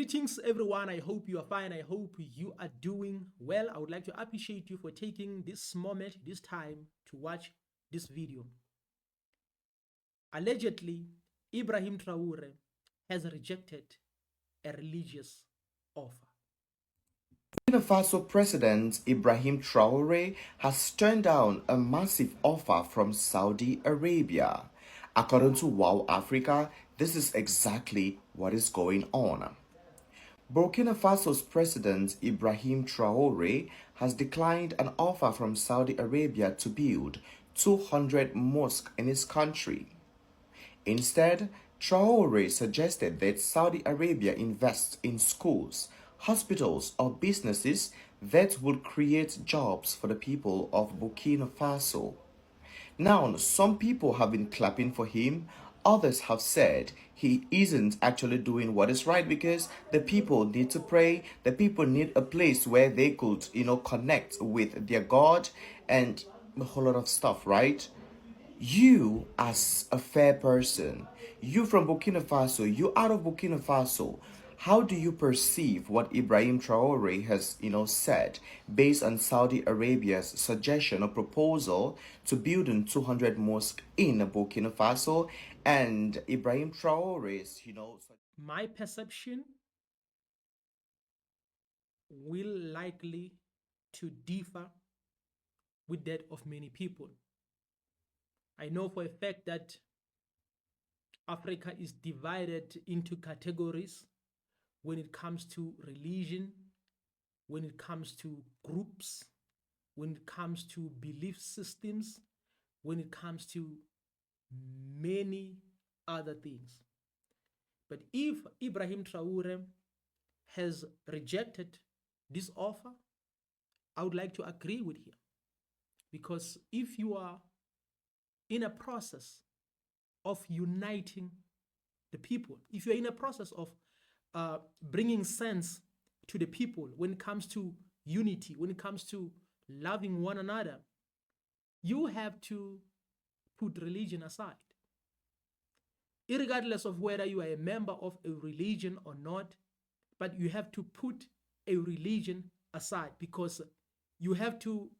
Greetings, everyone. I hope you are fine. I hope you are doing well. I would like to appreciate you for taking this moment, this time to watch this video. Allegedly, Ibrahim Traore has rejected a religious offer. Burkina Faso President Ibrahim Traore has turned down a massive offer from Saudi Arabia. According to Wow Africa, this is exactly what is going on. Burkina Faso's President Ibrahim Traore has declined an offer from Saudi Arabia to build 200 mosques in his country. Instead, Traore suggested that Saudi Arabia invest in schools, hospitals, or businesses that would create jobs for the people of Burkina Faso. Now, some people have been clapping for him. Others have said he isn't actually doing what is right because the people need to pray. The people need a place where they could, connect with their God and a whole lot of stuff, right? You, as a fair person, you from Burkina Faso, you out of Burkina Faso, how do you perceive what Ibrahim Traore has, said based on Saudi Arabia's suggestion or proposal to build 200 mosques in Burkina Faso and Ibrahim Traore's, My perception will likely to differ with that of many people. I know for a fact that Africa is divided into categories when it comes to religion, when it comes to groups, when it comes to belief systems, when it comes to many other things. But if Ibrahim Traore has rejected this offer, I would like to agree with him. Because if you are in a process of uniting the people, if you're in a process of bringing sense to the people when it comes to unity, when it comes to loving one another, you have to put religion aside. Irregardless of whether you are a member of a religion or not, but you have to put a religion aside because you have to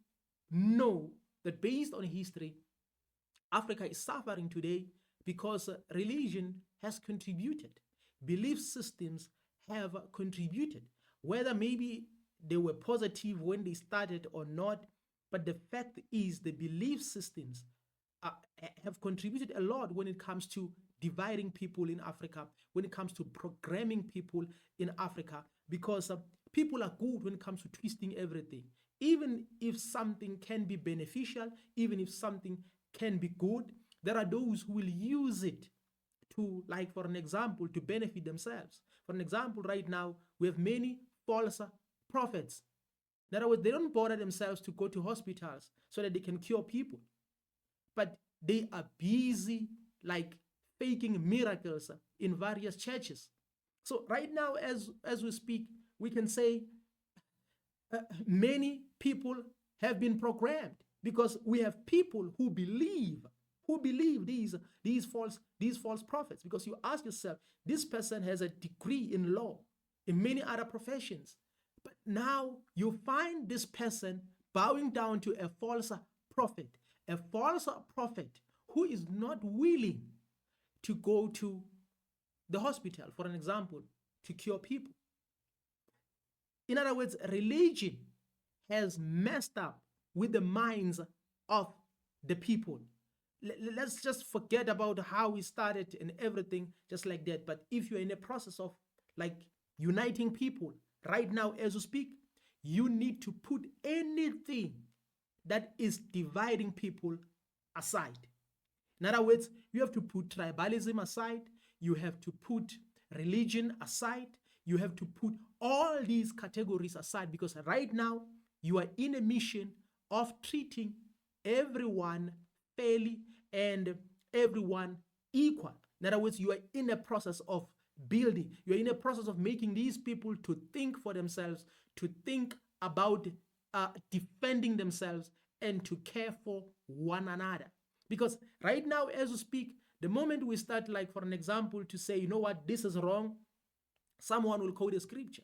know that based on history, Africa is suffering today because religion has contributed. Belief systems have contributed, whether maybe they were positive when they started or not. But the fact is, the belief systems have contributed a lot when it comes to dividing people in Africa, when it comes to programming people in Africa, because people are good when it comes to twisting everything. Even if something can be beneficial, even if something can be good, there are those who will use it to, like, for an example, to benefit themselves. For an example, right now, we have many false prophets. In other words, they don't bother themselves to go to hospitals so that they can cure people. But they are busy, like, faking miracles in various churches. So right now, as we speak, we can say many people have been programmed because we have people who believe these false prophets. Because you ask yourself, this person has a degree in law, in many other professions, but now you find this person bowing down to a false prophet who is not willing to go to the hospital, for an example, to cure people. In other words, religion has messed up with the minds of the people. Let's just forget about how we started and everything just like that. But if you're in a process of, like, uniting people right now as we speak, you need to put anything that is dividing people aside. In other words, you have to put tribalism aside, you have to put religion aside, you have to put all these categories aside, because right now you are in a mission of treating everyone fairly and everyone equal. In other words, you are in a process of building, you're in a process of making these people to think for themselves, to think about defending themselves, and to care for one another. Because right now, as we speak, the moment we start, like, for an example, to say, you know what, this is wrong, Someone will quote a scripture.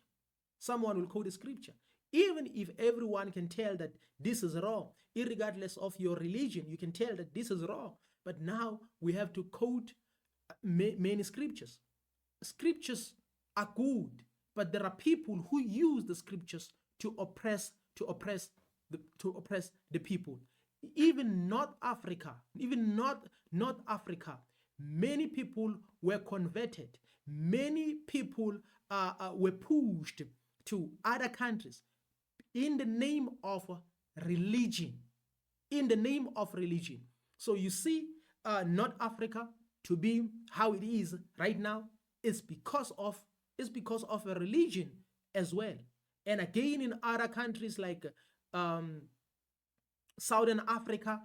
Someone will quote a scripture. Even if everyone can tell that this is wrong, irregardless of your religion, you can tell that this is wrong. But now we have to quote many scriptures. Scriptures are good, but there are people who use the scriptures to oppress the people. Even North Africa, many people were converted. Many people were pushed to other countries in the name of religion. In the name of religion. So you see, North Africa to be how it is right now is because of a religion as well. And again, in other countries like Southern Africa,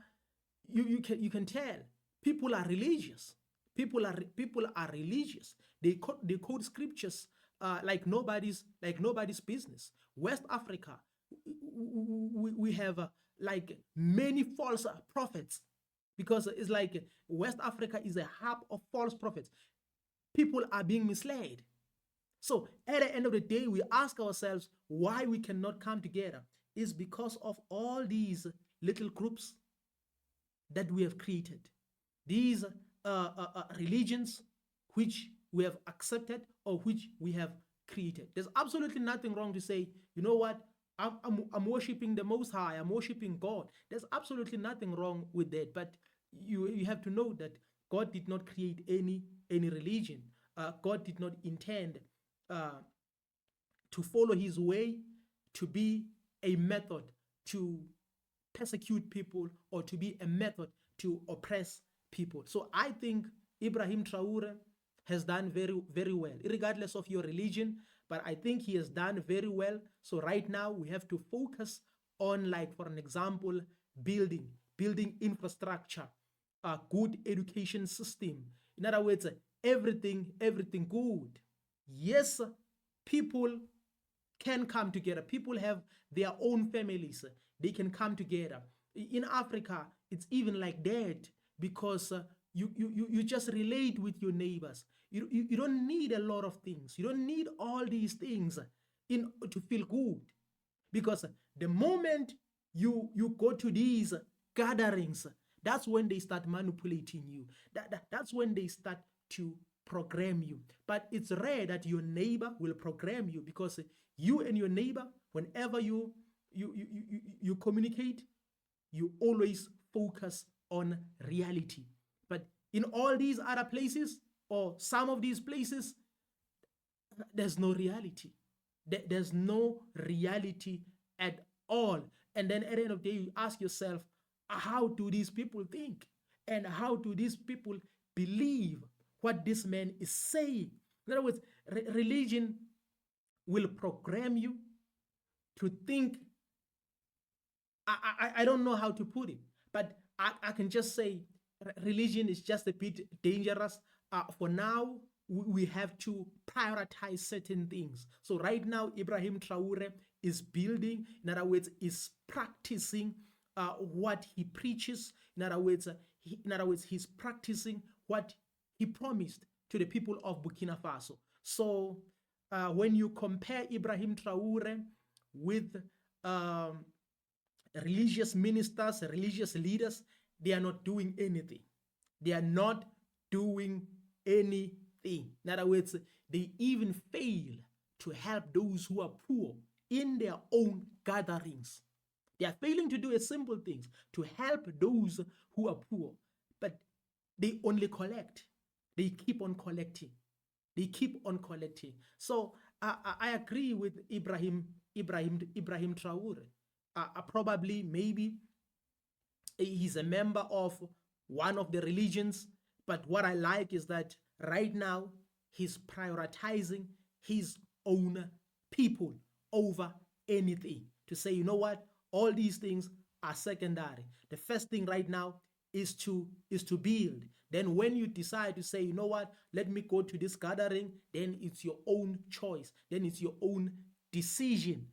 you can tell people are religious. People are religious. They quote scriptures like nobody's business. West Africa, we have like many false prophets, because it's like West Africa is a hub of false prophets. People are being misled. So at the end of the day, we ask ourselves why we cannot come together. Is because of all these little groups that we have created, these religions which we have accepted or which we have created. There's absolutely nothing wrong to say, you know what, I'm worshiping the Most High, I'm worshiping God. There's absolutely nothing wrong with that. But you have to know that God did not create any religion. God did not intend to follow his way to be a method to persecute people or to be a method to oppress people. So I think Ibrahim Traore has done very, very well, regardless of your religion, but I think he has done very well. So right now we have to focus on, like, for an example, building infrastructure, a good education system. In other words, everything good. Yes, people can come together. People have their own families. They can come together. In Africa, it's even like that, because you just relate with your neighbors. You don't need a lot of things. You don't need all these things to feel good, because the moment you go to these gatherings, that's when they start manipulating you. That's when they start to program you. But it's rare that your neighbor will program you, because you and your neighbor, whenever you communicate, you always focus on reality. But in all these other places, or some of these places, there's no reality. There's no reality at all. And then at the end of the day, you ask yourself, how do these people think? And how do these people believe what this man is saying? In other words, religion will program you to think. I don't know how to put it, but I can just say religion is just a bit dangerous. For now, we have to prioritize certain things. So right now, Ibrahim Traore is building, in other words, is practicing what he preaches. In other words, he's practicing what he promised to the people of Burkina Faso. So when you compare Ibrahim Traore with religious ministers, religious leaders, they are not doing anything. They are not doing anything. In other words, they even fail to help those who are poor in their own gatherings. They are failing to do a simple thing, to help those who are poor. But they only collect. They keep on collecting. They keep on collecting. So I agree with Ibrahim Traore. Probably, maybe he's a member of one of the religions, but what I like is that right now he's prioritizing his own people over anything, to say, you know what, all these things are secondary. The first thing right now is to build. Then when you decide to say, you know what, let me go to this gathering, then it's your own choice. Then it's your own decision.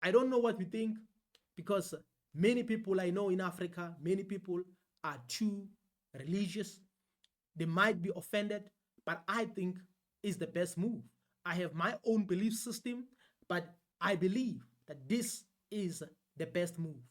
I don't know what you think, because many people I know in Africa, many people are too religious. They might be offended, but I think it's the best move. I have my own belief system, but I believe that this is the best move.